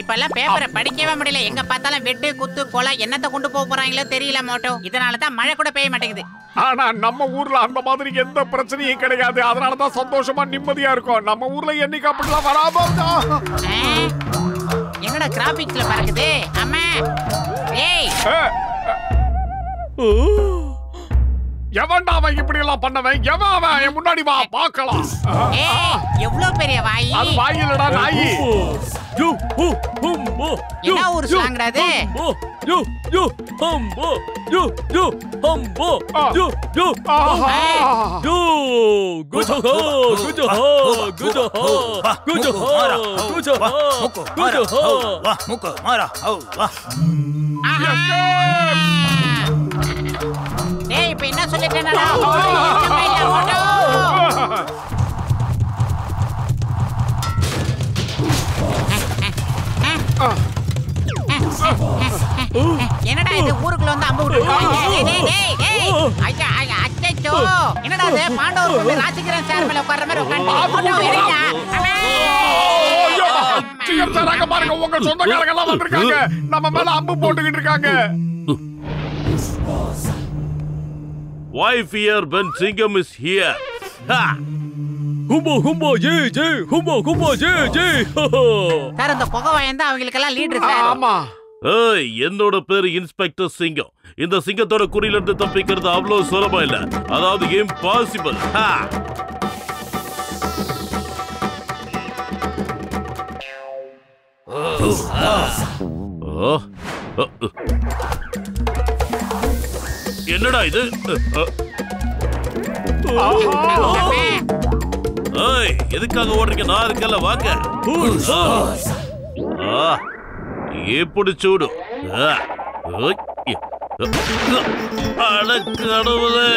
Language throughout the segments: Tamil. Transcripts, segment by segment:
இப்பெல்லாம் பேப்பரை படிக்கவே முடியல. எங்க பார்த்தாலும் வெட்டு குத்து கொலை என்னத்தை கொண்டு போறாங்களோ தெரியல மோட்டோ. இதனாலதான் மழை கூட பெய்ய மாட்டேங்குது. ஆனா நம்ம ஊர்ல அந்த மாதிரி எந்த பிரச்சனையும் கிடையாது. அதனாலதான் சந்தோஷமா நிம்மதியா இருக்கும். நம்ம ஊர்ல என்னைக்கு அப்படிலாம் வராம என்னோட கிராபிக்ஸ்ல பறக்குது. அம்மா ஏய் எவன்டா அவன் இப்படி எல்லாம் பண்ணவன்? எவன் அவன்? என் முன்னாடி வா பார்க்கலாம். எவ்வளவு பெரிய வாய். அது வாய் இல்லடா நாயி. என்ன ஒரு ஸ்லாங்கடா இது? டேய் இப்ப என்ன சொல்லிட்டேனடா? என்னடா இது ஊருக்குள்ள வந்து அம்பு விட்டுருக்காங்க? என்னடா இது பாண்டவர் ராசிகரன் சார் மேல உட்கார்ற மாதிரி பாருங்க, உங்க சொந்தக்காரங்க எல்லாம் வந்திருக்காங்க. நம்ம மேல அம்பு போட்டுக்கிட்டு இருக்காங்க. Why fear when Singham is here? Ha! Humbo humbo jay jay humbo humbo jay jay. Sir அந்த புகவாயன் அவங்களுக்கு எல்லாம் லீடர் சார். ஆமா. ஏய் என்னோட பேரு இன்ஸ்பெக்டர் சிங்கம். இந்த சிங்கத்தோட குறியில இருந்து தப்பிக்கிறது அவ்வளவு சுலபம் இல்ல. அதாவது இம்பாசிபிள். ஹா! என்னடா இது? ஏய் எதுக்காக ஓடுறீங்க? நான் இருக்கல வாங்க. எப்படி சூடு? அடக்கடவுளே.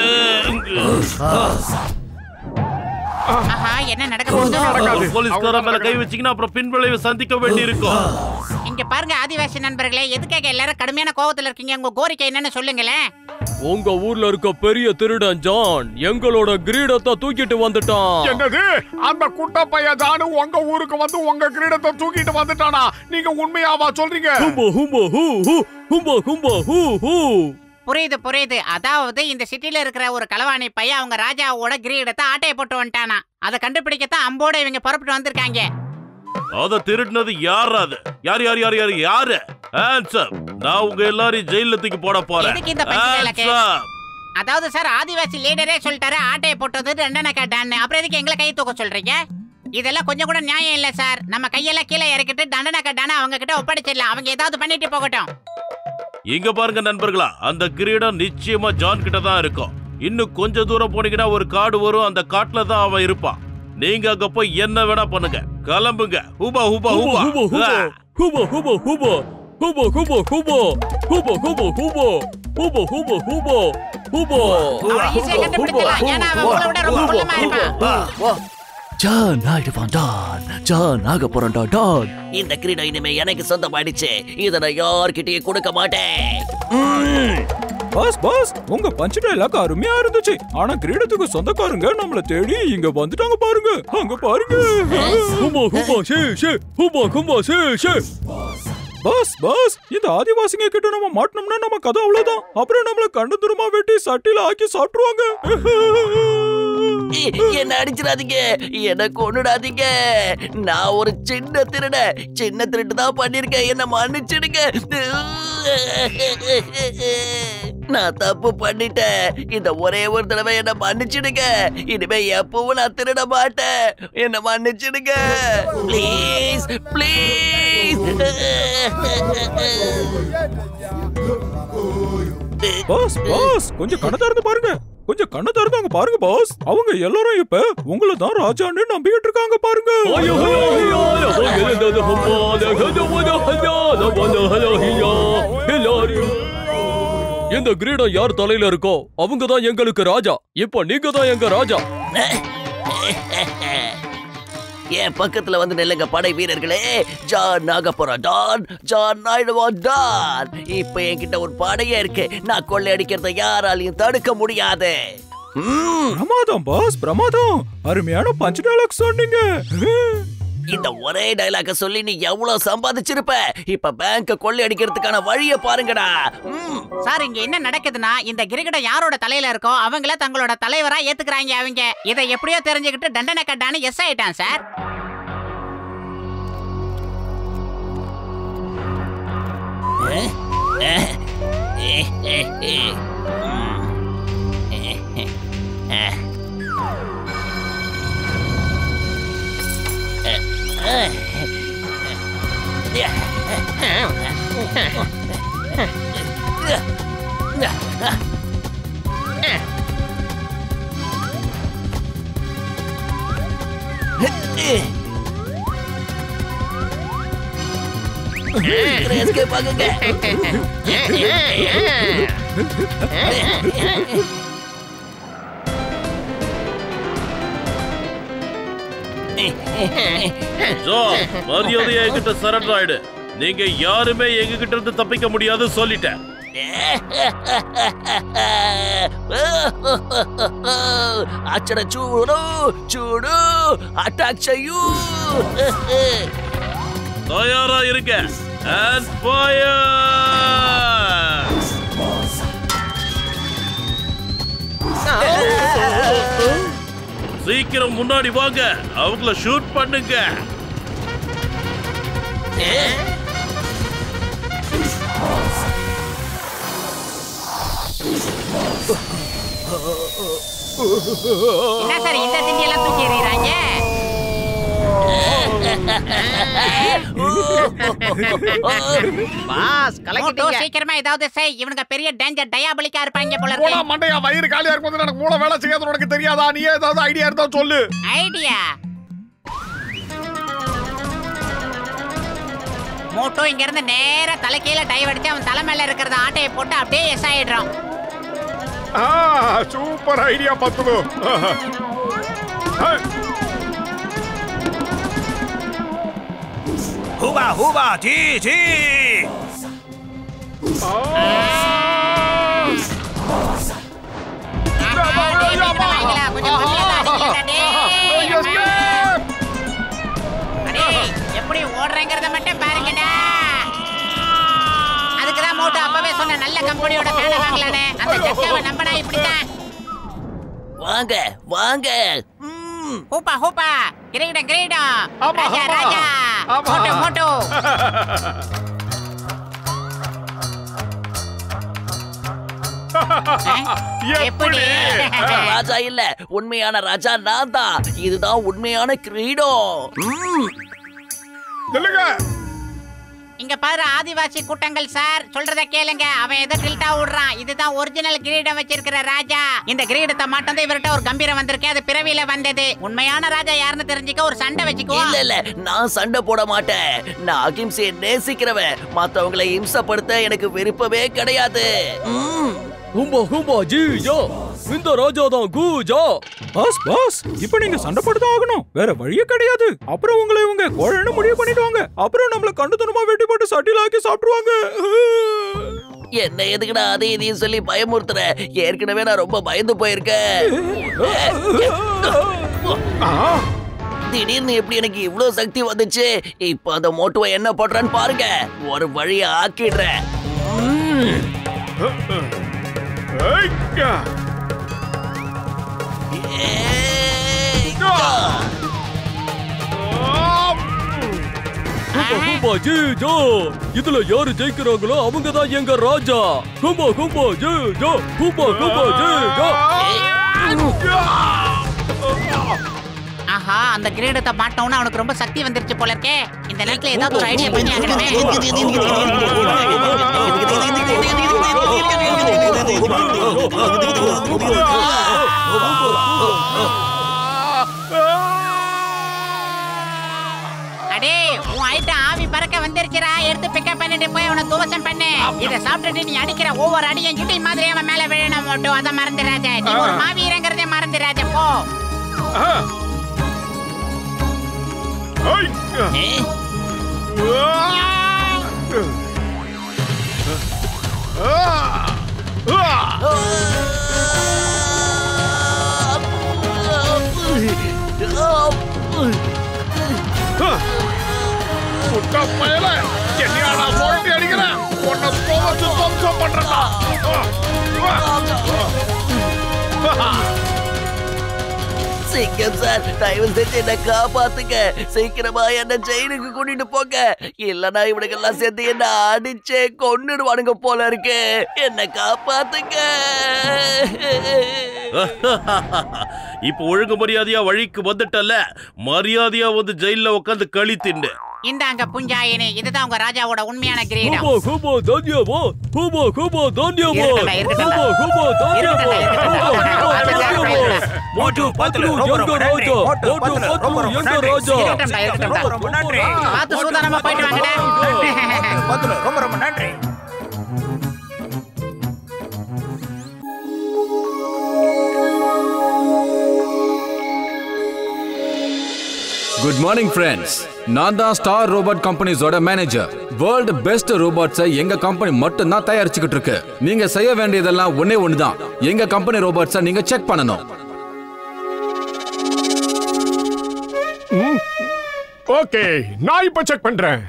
என்ன நடக்க போகுது? போலீஸ்கார மேல கை வச்சீங்கன்னா அப்புறம் பின்விளைவை சந்திக்க வேண்டி இருக்கும். இங்க பாருங்க ஆதிவாசி நண்பர்களே, எதுக்காக எல்லாரும் கடுமையான கோவத்துல இருக்கீங்க? உங்க கோரிக்கை என்னன்னு சொல்லுங்களேன். உங்க ஊர்ல இருக்க பெரிய திருடன் ஜான் எங்களோட கிரீடத்தை தூக்கிட்டு வந்துட்டான். என்னது? அந்த குட்ட பைய ஜானு உங்க ஊருக்கு வந்து உங்க கிரீடத்தை தூக்கிட்டு வந்துட்டானா? நீங்க உண்மையாவா சொல்றீங்க? புரியுது புரியுது. அதாவது இந்த சிட்டில இருக்கிற ஒரு களவாணி பையன் அவங்க ராஜாவோட கிரீடத்தை ஆட்டையை போட்டு வந்துட்டானா. அதை கண்டுபிடிக்கத்தான் அம்போட இவங்க புறப்பட்டு வந்திருக்காங்க. அத திருடினது யாரா? அது யார் யார் யார் யார் யாரு? ஆன்சர். நான் உங்க எல்லாரையும் ஜெயில தூக்கி போட போறேன். அதாவது சார் ஆதிவாசி லீடரே சொல்லிட்டாரு ஆட்டையை போட்டது தண்டனை கேட்டான்னு. அப்புறம் எதுக்கு எங்களை கை தூக்க சொல்றீங்க? இதெல்லாம் கொஞ்சம் கூட நியாயம் இல்ல சார். நம்ம கையெல்லாம் கீழே இறக்கிட்டு தண்டனை கேட்டானே அவங்க கிட்ட ஒப்படைச்சிடலாம். அவங்க ஏதாவது பண்ணிட்டு போகட்டும். இங்க பாருங்க நண்பர்களா, அந்த கிரீடம் நிச்சயமா ஜான் கிட்ட தான் இருக்கும். இன்னும் கொஞ்ச தூரம் போனீங்கன்னா ஒரு காடு வரும். அந்த காட்டுல தான் அவன் இருப்பான். நீங்க அங்க போய் என்ன வேணா பண்ணுங்க. கிளம்புங்க. ஹூபா ஹூபா ஹூபா ஹூபா ஹூபா ஹூபா ஹூபா ஹூபா ஹூபா ஹூபா ஹூபா ஹூபா ஹூபா ஹூபா ஹூபா ஹூபா ஹூபா. ஈஸியா கண்டுபிடிக்கலாம். ஏன்னா அவன் உங்களை விட ரொம்ப குள்ளமா இருப்பான். ஜான் ஆயிடுவான் டான். ஜான் ஆக போறான் டான். இந்த கிரீடம் இனிமே எனக்கு சொந்தமாயிடுச்சு. இதை நான் யார்கிட்டயும் கொடுக்க மாட்டேன். பாஸ் பாஸ், உங்க பஞ்ச் டயலாக் அருமையா இருந்துச்சு. ஆனா கிரீடத்துக்கு சொந்தக்காரங்க நம்மள தேடி இங்க வந்துட்டாங்க பாருங்க. அங்க பாருங்க. ஹுமா ஹுமா ஷே ஷே ஹுமா ஹுமா ஷே ஷே. பாஸ் பாஸ், இந்த ஆதிவாசிங்க கிட்ட நம்ம மாட்டணும்னா நம்ம கதை அவ்வளவுதான். அப்புறம் நம்மள கண்டு தூரமா வெட்டி சட்டில ஆக்கி சாப்பிடுவாங்க. என்ன அடிச்சிடாதீங்க, என்ன கொன்னுடாதீங்க. நான் ஒரு சின்ன திருட்டு தான் பண்ணிருக்கேன். என்ன மன்னிச்சிடுங்க. நான் தப்பு பண்ணிட்டேன். இந்த ஒரே ஒரு தடவை என்ன மன்னிச்சிடுங்க. இனிமே எப்பவும் நான் திருட மாட்டேன். என்ன மன்னிச்சிடுங்க ப்ளீஸ் ப்ளீஸ். பாஸ் பாஸ், கொஞ்சம் கண்ணை திறந்து பாருங்க. கொஞ்சம் கண்ணை திறந்தாங்க பாருங்க பாஸ். அவங்க எல்லாரும் இப்ப உங்களை தான் ராஜான்னு நம்பிக்கிட்டு இருக்காங்க பாருங்க. இந்த கிரீடம் யார் தலையில இருக்கோ அவங்க தான் எங்களுக்கு ராஜா. இப்ப நீங்க தான் எங்க ராஜா. என் பக்கத்துல வந்து நில்லுங்க படை வீரர்களே. ஜான் ஆக போறோம் டான், ஜான் ஆயிடுவோம் டான். இப்ப என்கிட்ட ஒரு படையே இருக்கு, நான் கொள்ளையடிக்கிறத யாராலையும் தடுக்க முடியாது. பிரமாதம் பாஸ், பிரமாதம். அருமையான பஞ்ச் டயலாக் சொன்னீங்க. இந்த ஒரே டயலாக சொல்லி நீ எவ்வளவு சம்பாதிச்சிருப்ப. இப்ப பேங்க கொள்ளையடிக்கிறதுக்கான வழியை பாருங்கடா. சார் இங்க என்ன நடக்குதுன்னா, இந்த கிரிக்கெட் யாரோட தலையில இருக்கோ அவங்கள தங்களோட தலைவரா ஏத்துக்கிறாங்க. அவங்க இதை எப்படியோ தெரிஞ்சுக்கிட்டு தண்டனை கட்டான்னு எஸ் ஆயிட்டான் சார். எஸ்கேப் ஆகுங்க. மரியாதையா என்கிட்ட சரண்டர் ஆயிடு. நீங்க யாருமே எங்க கிட்ட இருந்து தப்பிக்க முடியாது சொல்லிட்டேன். அச்சட சூடு சூடு அட்டாக் செய்யு. தயாரா இருங்க. And fire. சீக்கிரம் முன்னாடி வாங்க, அவங்கள ஷூட் பண்ணுங்க. என்ன சார் இந்த திண்டி எல்லாம் தூக்கி எறியறாங்க? பாஸ் கலக்கிட்டீங்க. சீக்கிரமா ஏதாவது செய். இவனுங்க பெரிய டேஞ்சர் டயாபலிக்கா இருப்பாங்க போல இருக்கு. போடா மண்டையா, வயிறு காலியா இருக்கும்போது எனக்கு மூளை வேலை செய்யாது உனக்கு தெரியாதா? நீ ஏதாவது ஐடியா இருந்தா சொல்லு. ஐடியா? மோட்டோ இங்க இருந்து நேரா தலைக்கீழ டைவ் அடிச்சு அவன் தலை மேல இருக்கிறத ஆட்டையை போட்டு அப்படியே எஸ் ஆயிடுறான். சூப்பர் ஐடியா பத்துது. ஹூபா ஹூபா ஜி ஜி. எப்படி ஓடுறேங்கிறத மட்டும் பாருங்கடா. அதுக்குதான் மோட்டோ அப்பவே சொன்ன நல்ல கம்பெனியோட ஃபேனை வாங்கலானே. அந்த ஜக்காவை நம்பனா இப்படிதான். வாங்க வாங்க. ஹூப்பா ஹூப்பா கிரீடம் கிரீடம். ராஜா ராஜா. மோட்டோ மோட்டோ. எப்படி? ராஜா இல்ல, உண்மையான ராஜா நான் தான். இதுதான் உண்மையான கிரீடம். இங்க பாரு ஆதிவாசி கூட்டங்கள் சார், சொல்றத கேளுங்க. அவன் ஏதோ டில்டா விடுறான். இதுதான் ஒரிஜினல் கிரீடம் வச்சிருக்கிற ராஜா. இந்த கிரீடத்தை மாட்டோம் இவர்கிட்ட ஒரு கம்பீரம் வந்திருக்கு. அது பிறவியில வந்தது. உண்மையான ராஜா யாருன்னு தெரிஞ்சுக்க ஒரு சண்டை வச்சுக்கோ. இல்ல இல்ல, நான் சண்டை போட மாட்டேன். நான் அகிம்சையை நேசிக்கிறவன். மத்தவங்களை இம்சப்படுத்த எனக்கு விருப்பமே கிடையாது. ஹும்பா ஹும்பா ஜி ஜா. இந்த ராஜா தான் கூஜா. பாஸ் பாஸ், இப்போ நீங்க சண்டை போட்டுதான் ஆகணும். வேற வழியே கிடையாது. அப்புறம் உங்களை இவங்க கோழன்னு முடிவு பண்ணிடுவாங்க. அப்புறம் நம்மள கண்டுத்தனமா வெட்டி போட்டு சட்டில ஆக்கி சாப்பிடுவாங்க. என்ன எதுக்குடா அதே இதையும் சொல்லி பயமுறுத்துற? ஏற்கனவே நான் ரொம்ப பயந்து போயிருக்கேன். திடீர்னு எப்படி எனக்கு இவ்வளவு சக்தி வந்துச்சு? இப்ப அந்த மோட்டுவை என்ன பண்றான்னு பாருங்க. ஒரு வழியை ஆக்கிடுறேன். ஹும்பா ஜி ஜா. இதுல யாரு ஜெயிக்கிறாங்களோ அவங்க தான் எங்க ராஜா. ஹும்பா ஹும்பா ஜி ஜா. ஹும்பா ஹும்பா ஜி ஜா. ஆஹா, அந்த கிரீடத்தை மாட்டோம்னா அவனுக்கு ரொம்ப சக்தி வந்துருச்சு போல இருக்கே. இந்த நேரத்துல ஏதாவது ஒரு ஐடியா பண்ணி ஆகணுமே. அடே, உன் ஐட்டம் ஆவி பறக்க வந்துருச்சுடா. எடுத்து பிக்கப் பண்ணிட்டு போய் அவனை துவசம் பண்ணு. இதை சாப்பிட்டுட்டு நீ அடிக்கிற ஒவ்வொரு அடியும் இடி மாதிரி அவன் மேல விழணும். மட்டும் அதை மறந்துடாத. நீ ஒரு மாவீரங்கிறதே மறந்துடாத. போ. என்னையா சொல்லிட்டு அடிக்கிறேன் உன்னை கோவத்து துவம்சம் பண்றா. சிங்கம் சார், தயவு செஞ்சு என்ன காப்பாத்துங்க. சீக்கிரமா என்ன ஜெயிலுக்கு கூட்டிட்டு போங்க. இல்லனா இவனுக்கெல்லாம் சேர்த்து என்ன அடிச்சே கொன்னுடுவானுங்க போல இருக்கு. என்ன காப்பாத்துங்க. இப்ப ஒழுங்கு மரியாதையா வழிக்கு வந்துட்டல, மரியாதையா வந்து ஜெயில உட்காந்து களி தின்னு. இந்தாங்க புஞ்சாயினி, இதுதான் உங்க ராஜாவோட உண்மையான கிரீடம். பார்த்து சூதானமா போயிட்டு வாங்கடா. ரொம்ப நன்றி. Good morning friends. நான் தான் ஸ்டார் ரோபோட் கம்பெனிஸோட மேனேஜர். வேர்ல்டு பெஸ்ட் ரோபோட்ஸை எங்க கம்பெனி மட்டும் தான் தயாரிச்சுக்கிட்டு இருக்கு. நீங்க செய்ய வேண்டியதெல்லாம் ஒன்னே ஒண்ணுதான், எங்க கம்பெனி ரோபோட்ஸை நீங்க செக் பண்ணணும். ஓகே, நான் இப்ப செக் பண்றேன்.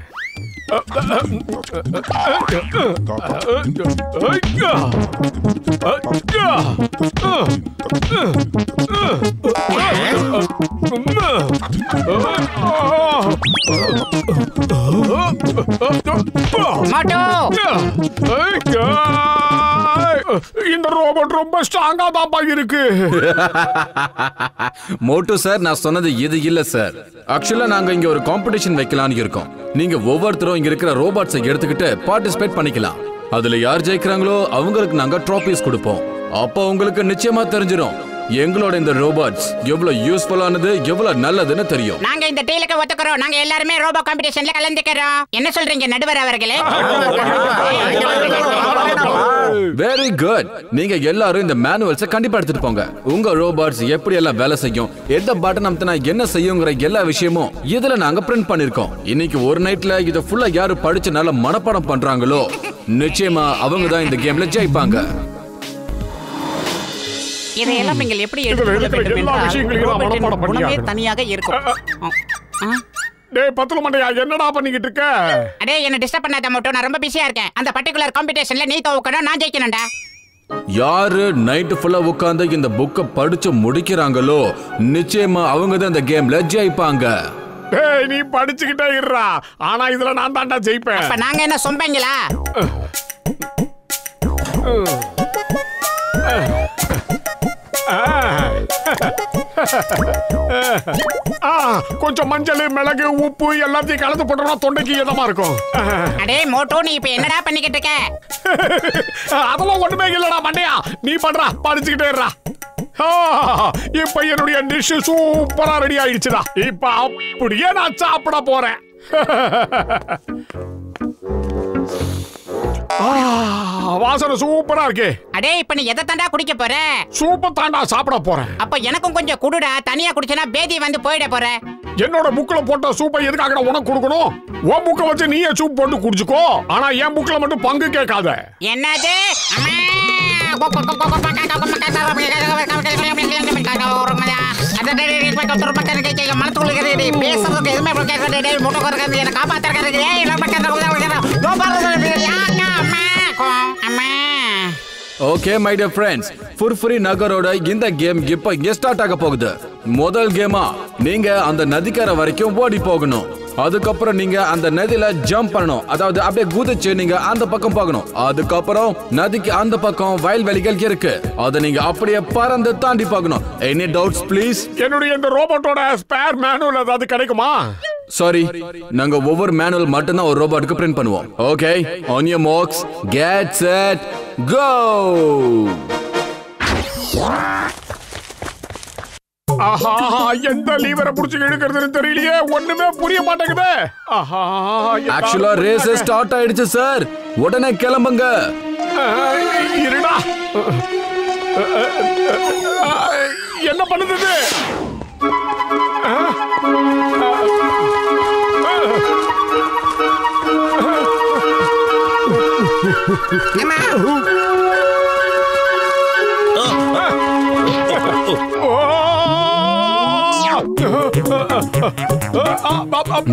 இந்த ரோபோட் ரொம்ப ஸ்ட்ராங்கா தான் இருக்கு. மோட்டு சார், நான் சொன்னது இது இல்ல சார். ஆக்சுவலா நாங்க இங்க ஒரு காம்படிஷன் வைக்கலாம்னு இருக்கோம். நீங்க ஒவ்வொருத்தரும் இங்க இருக்கிற ரோபோட்ஸை எடுத்துக்கிட்டு பார்ட்டிசிபேட் பண்ணிக்கலாம். அதுல யார் ஜெயிக்கிறாங்களோ அவங்களுக்கு நாங்க ட்ராஃபிஸ் கொடுப்போம். அப்போ உங்களுக்கு நிச்சயமா தெரிஞ்சிடும் எங்களோட இந்த ரோபோட்ஸ் எவ்வளவு யூஸ்ஃபுல்லானது, எவ்வளவு நல்லதுன்னு தெரியும். நாங்க இந்த டீலுக்கு ஒத்துக்கிறோம். நாங்க எல்லாரும் ரோபோ காம்படிஷன்ல கலந்துக்கிறோம். என்ன சொல்றீங்க நடுவர் அவர்களே? Very good. நீங்க எல்லாரும் இந்த மேனுவல்ஸை கண்டிப்பா எடுத்துட்டு போங்க. உங்க ரோபோட்ஸ் எப்படி எல்லாம் வேலை செய்யும், எந்த பட்டன் அமுத்தினா என்ன செய்யுங்கிற எல்லா விஷயமும் இதுல நாங்க பிரிண்ட் பண்ணிருக்கோம். இன்னைக்கு ஒரு நைட்ல இத ஃபுல்லா யாரு படிச்சு நல்ல மனப்பாடம் பண்றாங்களோ நிச்சயமா அவங்க தான் இந்த கேம்ல ஜெயிப்பாங்க. இதையெல்லாம் நீங்கள் எப்படி தனியாக இருக்கும். டேய் பத்துல மண்டையா, என்னடா பண்ணிக்கிட்டு இருக்க? அடே என்ன டிஸ்டர்ப் பண்ணாத மட்டும், நான் ரொம்ப பிஸியா இருக்கேன். அந்த பர்టిక్యులர் காம்படிஷன்ல நீ தோக்கணும், நான் ஜெயிக்கணும்டா. யாரு நைட் ஃபுல்லா உட்கார்ந்து இந்த புக்கை படிச்சு முடிக்கிறாங்களோ நிச்சயமா அவங்க தான் இந்த கேம்ல ஜெயிப்பாங்க. டேய் நீ படிச்சுக்கிட்டே இருடா, ஆனா இதுல நான் தான்டா ஜெயிப்பேன். அப்ப நாங்க என்ன சொம்பங்களா? கொஞ்சம் மஞ்சள், மிளகு, உப்பு எல்லாத்தையும் கலந்து போட்டோம்னா தொண்டைக்கு இதமா இருக்கும். அடே மோட்டோ, நீ இப்ப என்னடா பண்ணிக்கிட்டு இருக்க? அதெல்லாம் ஒண்ணுமே இல்லடா மண்டையா, நீ பண்றா, படிச்சுக்கிட்டே இருடா. இப்ப என்னுடைய டிஷ் சூப்பரா ரெடி ஆயிடுச்சுடா. இப்ப அப்படியே நான் சாப்பிட போறேன். வாசனை சூப்பரா இருக்கு. அடே இப்ப நீ எதை தாண்டா குடிக்க போற? சூப்பர் தாண்டா சாப்பிட போறேன். அப்ப எனக்கும் கொஞ்சம் குடுடா. தனியா குடிச்சனா பேதி வந்து போயிட போற. என்னோட புக்ல போட்ட சூப்பை எதுக்காக உனக்கு கொடுக்கணும்? உன் புக்க வச்சு நீயே சூப் போட்டு குடிச்சுக்கோ. ஆனா என் புக்ல மட்டும் பங்கு கேட்காத. என்னது? ஓகே மை டியர் ஃப்ரெண்ட்ஸ், ஃபுர்ஃபுரி நகரோட இந்த கேம் இப்ப இங்க ஸ்டார்ட் ஆக போகுது. முதல் கேமா நீங்க அந்த நதிக்கரை வரைக்கும் ஓடி போகணும். அதுக்கப்புறம் நீங்க அந்த நதியில ஜம்ப் பண்ணணும், அதாவது அப்படியே குதிச்சு நீங்க அந்த பக்கம் போகணும். அதுக்கப்புறம் நதிக்கு அந்த பக்கம் வயல்வெளிகள் இருக்கு, அதை நீங்க அப்படியே பறந்து தாண்டி போகணும். Any doubts please? என்னுடைய இந்த ரோபோட்டோட ஸ்பேர் மேனுவல் ஏதாவது கிடைக்குமா? சாரி, நாங்க ஒவ்வொரு மேனுவல் மட்டும் தான் ஒரு ரோபோட்டுக்கு பிரிண்ட் பண்ணுவோம். Okay, on your marks, get set, go. ஆஹா, எந்த லீவரை புடிச்சு இழுக்கிறதுன்னு தெரியலையே, ஒண்ணுமே புரிய மாட்டேங்குது. ஆஹா, ஆக்சுவலா ரேஸ் ஸ்டார்ட் ஆயிடுச்சு சார், உடனே கிளம்புங்க. இருடா, என்ன பண்ணுது?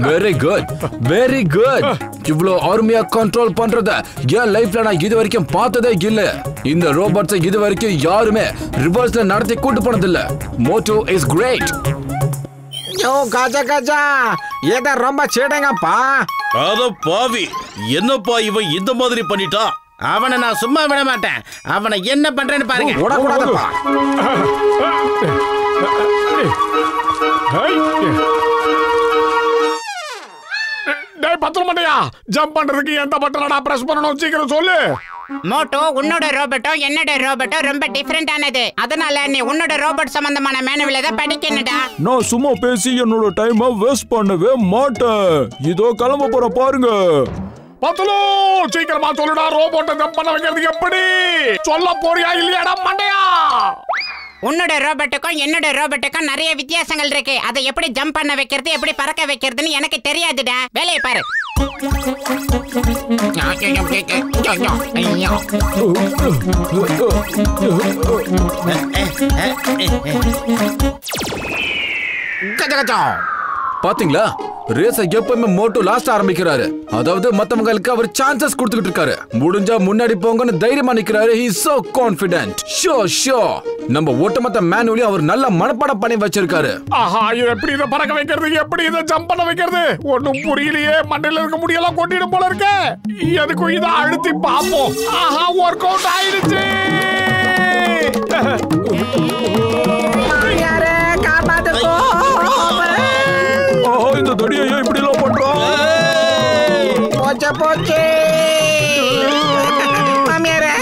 Very good very good. இவ்ளோ அருமையா கண்ட்ரோல் பண்றத என் லைஃப்ல நான் இது வரைக்கும் பார்த்ததே இல்ல. இந்த ரோபோட்ஸ் இது வரைக்கும் யாருமே ரிவர்ஸ்ல நடத்தி கூட்டு போனது இல்ல. Motu is great. யோ காஜா காஜா ஏதா ரொம்ப சேடங்கப்பா. அத பாவி, என்னப்பா இவன் இந்த மாதிரி பண்ணிட்டா? அவனை நான் சும்மா விட மாட்டேன். அவனை என்ன பண்றேன்னு பாருங்க. ஓடக்கூடாதப்பா. டேய் பத்திரமண்டையா, ஜம்ப் பண்றதுக்கு எந்த பட்டனடா பிரஸ் பண்ணணும், சீக்கிரம் சொல்லு. மோட்டோ, உன்னோட ரோபோட்டோ என்னோட ரோபோட்டோ ரொம்ப டிஃபரெண்ட் ஆனது. அதனால நீ உன்னோட ரோபோட் சம்பந்தமான மேனுவல் தான் படிக்கணும்டா. நான் சும்மா பேசி என்னோட டைமை வேஸ்ட் பண்ணவே மாட்டேன். இதோ கிளம்ப போற பாருங்க. பத்தலோ சீக்கிரமா சொல்லுடா, ரோபோட்டை ஜம்ப் பண்ண வைக்கிறது எப்படி சொல்ல போறியா இல்லையாடா மண்டையா? உன்னோட ரோபோட்டுக்கும் என்னோட ரோபோட்டுக்கும் நிறைய வித்தியாசங்கள் இருக்கு. அதை எப்படி ஜம்ப் பண்ண வைக்கிறது, எப்படி பறக்க வைக்கிறதுன்னு எனக்கு தெரியாதுடா. வேலையை பாரு. பாத்தீங்களா, ரேஸ எப்பவுமே மோட்டோ லாஸ்ட் ஆரம்பிக்கிறாரு. அதாவது மத்தவங்களுக்கு அவர் சான்சஸ் கொடுத்துக்கிட்டு இருக்காரு. முடிஞ்சா முன்னாடி போங்கன்னு தைரியமா நிக்கிறாரு. he is so confident. sure நம்ம ஒட்டுமொத்த மேனுவலி அவர் நல்ல மனப்பாடம் பண்ணி வச்சிருக்காரு. ஆஹா, இது எப்படி இதை பறக்க வைக்கிறது, எப்படி இதை ஜம்ப் பண்ண வைக்கிறது ஒண்ணும் புரியலையே. மண்டையில இருக்க முடியெல்லாம் கொட்டிடும் போல இருக்க. எதுக்கும் இதை அழுத்தி பாப்போம். ஆஹா, ஒர்க் அவுட் ஆயிடுச்சு. இந்த தடியை ஏன் இப்படி எல்லாம் பண்றோம்? போச்சே போச்சே மாமியாரே.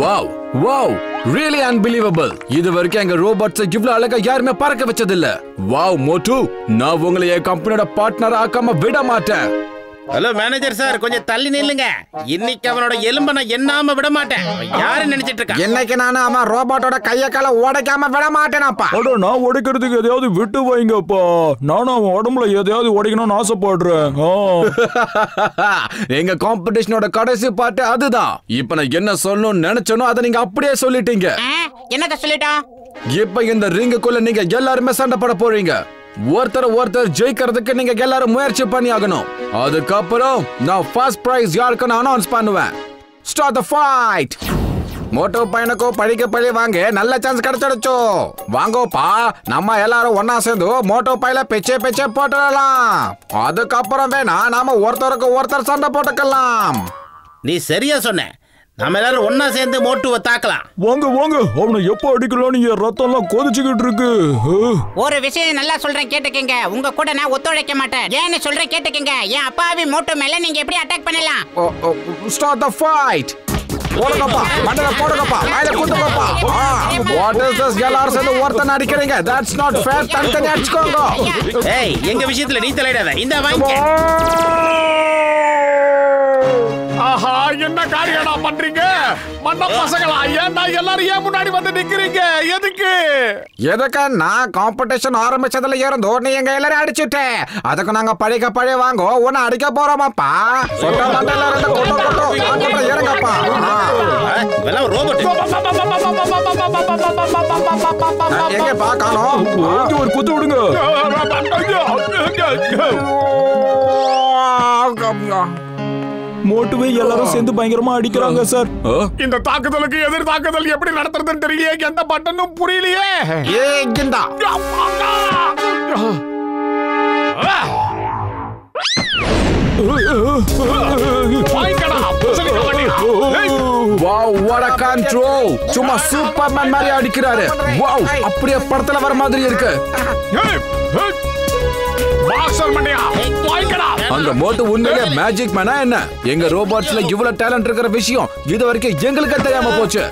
Wow wow, really unbelievable. இது வரைக்கும் எங்க ரோபோட்ஸ் இவ்வளவு அழகா யாருமே பறக்க வச்சது இல்ல. வாவ் மோட்டு, நான் உங்களை என் கம்பெனியோட பார்ட்னர் ஆக்காம விட மாட்டேன். ஹலோ மேனேஜர் சார், கொஞ்சம் தள்ளி நில்லுங்க. இன்னைக்கு அவனோட எலும்ப நான் எண்ணாம விட மாட்டேன். யாரு நினைச்சிட்டு இருக்கா? இன்னைக்கு நானு அவன் ரோபோட்டோட கைய கால உடைக்காம விட மாட்டேனாப்பா. அட, நான் உடைக்கிறதுக்கு எதையாவது விட்டு வைங்கப்பா. நானும் அவன் உடம்புல எதையாவது உடைக்கணும்னு ஆசைப்படுறேன். எங்க காம்படிஷனோட கடைசி பாட்டு அதுதான். இப்ப நான் என்ன சொல்லணும்னு நினைச்சனோ அதை நீங்க அப்படியே சொல்லிட்டீங்க. என்னத சொல்லிட்டோம்? இப்ப இந்த ரிங்குக்குள்ள நீங்க எல்லாருமே சண்டை போட போறீங்க. ஒருத்தர் ஜெயிக்கிறதுக்கு நீங்க எல்லாரும் முயற்சி பண்ணி ஆகணும். அதுக்கப்புறம் நான் ஃபர்ஸ்ட் பிரைஸ் யாருக்குன்னு அனௌன்ஸ் பண்ணுவேன். Start the fight. மோட்டோ பையனுக்கு படிக்க பழி வாங்க நல்ல சான்ஸ் கிடைச்சிடுச்சு. வாங்கோப்பா, நம்ம எல்லாரும் ஒன்னா சேர்ந்து மோட்டோ பையில பெச்சே போட்டுடலாம். அதுக்கப்புறம் வேணா நாம ஒருத்தருக்கு ஒருத்தர் சண்டை போட்டுக்கலாம். நீ சரியா சொன்ன. நாம எல்லாரும் ஒன்னா சேர்ந்து மோட்டுவை தாக்கலாம். வாங்க அவனை எப்ப அடிக்கலாம்? நீங்க ரத்தம் எல்லாம் கொதிச்சுக்கிட்டு இருக்கு. ஒரு விஷயம் நல்லா சொல்றேன், கேட்டுக்கங்க. உங்க கூட நான் ஒத்துழைக்க மாட்டேன். ஏன்னு சொல்றேன், கேட்டுக்கங்க. என் அப்பாவி மோட்டு மேல நீங்க எப்படி அட்டாக் பண்ணலாம்? Start the fight. போடுங்கப்பா, மண்டல போடுங்கப்பா, மேல குத்துங்கப்பா. What is this? எல்லாரும் சேர்ந்து ஒருத்தன் அடிக்கிறீங்க. That's not fair. தனித்தனி அடிச்சுக்கோங்க. ஏய், எங்க விஷயத்துல நீ தலையிடாத. இந்த வாங்க. ஆஹா, என்ன காரியடா பண்றீங்க மண்ண பசங்களா? ஏன்டா எல்லாரும் ஏன் முன்னாடி வந்து நிக்கிறீங்க? எதுக்கு? நான் காம்படிஷன் ஆரம்பிச்சதுல இருந்து நீங்க எல்லாரும் அடிச்சுட்டேன். அதுக்கு நாங்க பழி வாங்க உன்னை அடிக்க போறோமாப்பா. சொட்ட மண்டல இருந்து கொட்டு இறங்கப்பா. எங்க பாக்கணும்? ஒரு குத்து விடுங்க. மோட்டுவே எல்லாரும் சேர்ந்து பயங்கரமா அடிக்கிறாங்க சார். இந்த தாக்குதலுக்கு எதிர் தாக்குதல் எப்படி நடத்துறதுன்னு தெரியலையே. எந்த பட்டனும் புரியலையே. சும்மா சூப்பர்மேன் மாதிரி அடிக்கிறாரு. அப்படியே படத்துல வர மாதிரி இருக்கு. பாக்ஸர் மண்டையா வாய்க்கடா. அந்த மோட்டு உண்மையிலே மேஜிக் மேனா என்ன? எங்க ரோபோட்ஸ்ல இவ்வளவு டேலண்ட் இருக்கிற விஷயம் இது வரைக்கும் எங்களுக்கு தெரியாம போச்சு.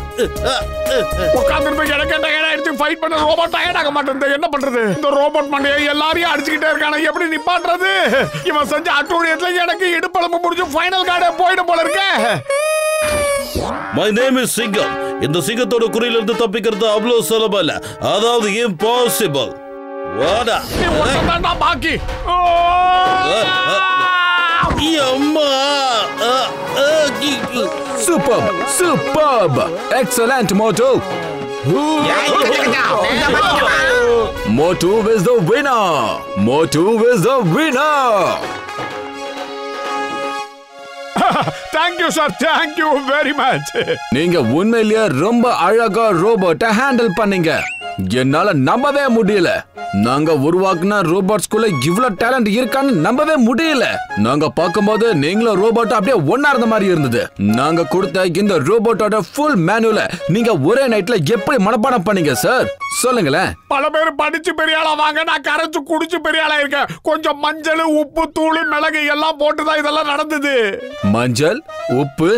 உட்கார்ந்து எனக்கு எடுத்து ஃபைட் பண்ண ரோபோட் டயர்ட் ஆக மாட்டேங்குது. என்ன பண்றது? இந்த ரோபோட் மண்டையை எல்லாரையும் அடிச்சுக்கிட்டே இருக்கானே, எப்படி நிப்பாட்டுறது? இவன் செஞ்ச அட்டூழியத்துல எனக்கு இடுப்பளவு முடிஞ்சு ஃபைனல் கார்டே போயிடும் போல இருக்கு. மை நேம் இஸ் சிங்கம். இந்த சிங்கத்தோட குறியில இருந்து தப்பிக்கிறது அவ்வளவு சுலபம் இல்ல, அதாவது இம்பாசிபிள். வாடா நீ ஒருத்தன்டா பாக்கி. Super super excellent Motu. Motu is the winner. Motu is the winner. Thank you sir, thank you very much. நீங்க உண்மையிலேயே ரொம்ப அழகா ரோபோட்டை ஹேண்டில் பண்ணீங்க. என்னால நம்பவே முடியல. நாங்க உருவாக்குன ரோபோட்ஸ்குள்ள இவ்வளவு டேலண்ட் இருக்கான்னு நம்பவே முடியல. நாங்க பார்க்கும்போது நீங்களும் ரோபோட் அப்படியே ஒன்னா இருந்த மாதிரி இருந்தது. நாங்க கொடுத்த இந்த ரோபோட்டோட ஃபுல் மேனுவலை நீங்க ஒரே நைட்ல எப்படி மனப்பாடம் பண்ணீங்க சார்? சொல்லுங்களேன். பல பேர் படிச்சு பெரிய ஆளா வாங்க, நான் கரைச்சு குடிச்சு பெரிய ஆளா இருக்கேன். கொஞ்சம் மஞ்சள், உப்பு, தூள், மிளகு எல்லாம் போட்டுதான் இதெல்லாம் நடந்தது. மஞ்சள், உப்பு,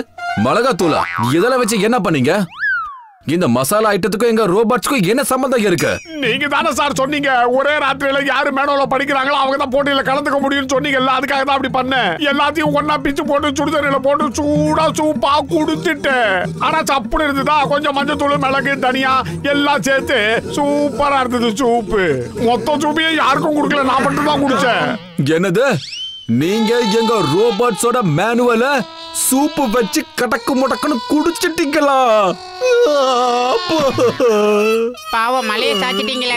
மிளகாத்தூளா? இதெல்லாம் வச்சு என்ன பண்ணீங்க? இந்த மசாலா ஐட்டத்துக்கும் எங்க ரோபோட்ஸ்க்கும் என்ன சம்பந்தம் இருக்கு? நீங்க தானே சார் சொன்னீங்க ஒரே ராத்திரியில யாரு மேனுவல படிக்கிறாங்களோ அவங்க தான் போட்டியில கலந்துக்க முடியும்னு சொன்னீங்கல்ல, அதுக்காக தான் அப்படி பண்ணேன். எல்லாத்தையும் ஒன்னா பிச்சு போட்டு சுடுதண்ணில போட்டு சூடா சூப்பா குடுத்துட்டேன். ஆனா சப்புன்னு இருந்துதா, கொஞ்சம் மஞ்சத்தூள், மிளகு, தனியா எல்லாம் சேர்த்து சூப்பரா இருந்தது சூப்பு. மொத்த சூப்பையும் யாருக்கும் குடுக்கல, நான் மட்டும் தான் குடிச்சேன். என்னது? நீங்க எங்க ரோபோட்ஸோட மேனுவல சூப்பு வச்சு கடக்கு முடக்குன்னு குடிச்சிட்டீங்களா? பாவம் மலையை சாச்சிட்டீங்களா?